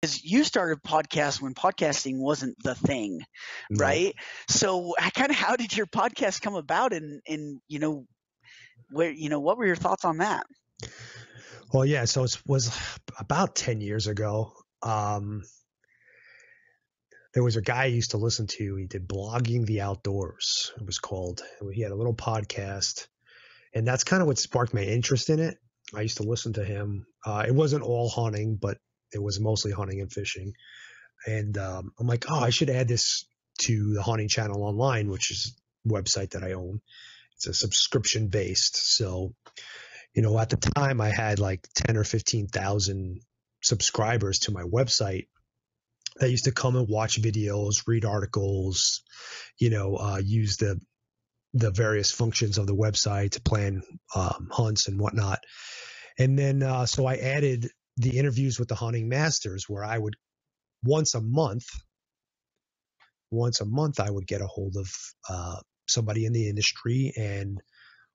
Because you started podcast when podcasting wasn't the thing, No. right? So how did your podcast come about, and what were your thoughts on that? Well, yeah, so it was about 10 years ago. There was a guy I used to listen to. He did Blogging the Outdoors, it was called. He had a little podcast, and that's kind of what sparked my interest in it. I used to listen to him. It wasn't all hunting, but it was mostly hunting and fishing. And I'm like, oh, I should add this to the Hunting Channel Online, which is a website that I own. It's a subscription based. So, at the time I had like 10 or 15,000 subscribers to my website that used to come and watch videos, read articles, use the various functions of the website to plan hunts and whatnot. And then so I added the interviews with the hunting masters, where I would once a month I would get a hold of somebody in the industry, and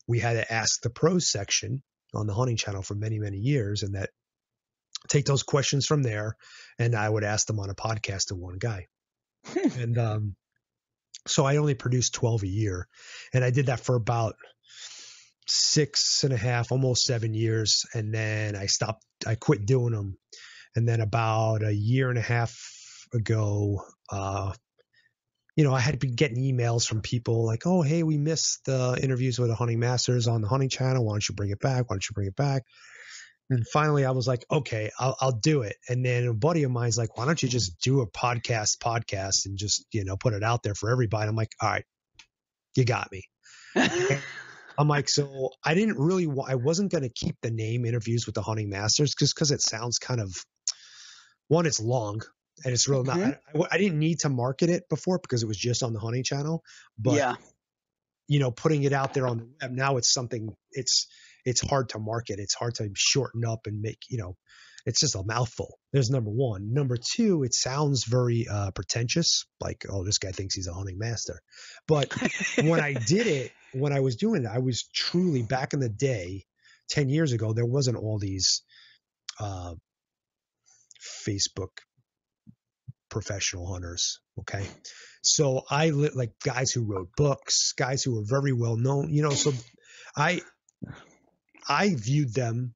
we had to Ask the Pros section on the Hunting Channel for many, many years, and that take those questions from there, and I would ask them on a podcast to one guy. And so I only produced 12 a year, and I did that for about 6.5, almost 7 years. And then I quit doing them. And then about a year and a half ago, I had been getting emails from people like, oh, hey, we missed the interviews with the hunting masters on the Hunting Channel. Why don't you bring it back? Why don't you bring it back? And finally I was like, okay, I'll do it. And then a buddy of mine's like, why don't you just do a podcast and just, put it out there for everybody. I'm like, all right, you got me. I'm like, so I wasn't going to keep the name Interviews with the Hunting Masters just because it sounds kind of, one, it's long, and it's really not, I didn't need to market it before because it was just on the Hunting Channel, but putting it out there on the web, now it's something, it's hard to market. It's hard to shorten up and make, it's just a mouthful. There's number one. Number two, it sounds very pretentious, like, oh, this guy thinks he's a hunting master. But when I did it, when I was doing it, I was truly, back in the day, 10 years ago, there wasn't all these Facebook professional hunters. Okay. So I like guys who wrote books, guys who were very well known, so I viewed them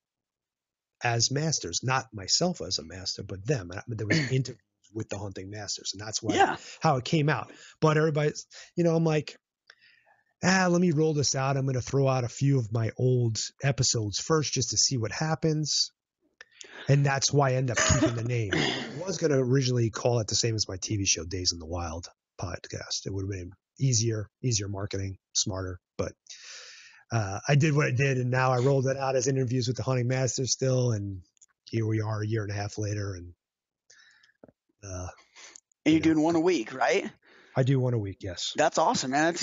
as masters, not myself as a master, but them. There was interviews with the hunting masters, and that's how it came out. But everybody's, I'm like, let me roll this out. I'm going to throw out a few of my old episodes first just to see what happens. And that's why I end up keeping the name. I was going to originally call it the same as my TV show, Days in the Wild podcast. It would have been easier marketing, smarter, but I did what I did, and now I rolled it out as Interviews with the Hunting Masters still, and here we are a year and a half later. And you're doing one a week, right? I do one a week, yes. That's awesome, man.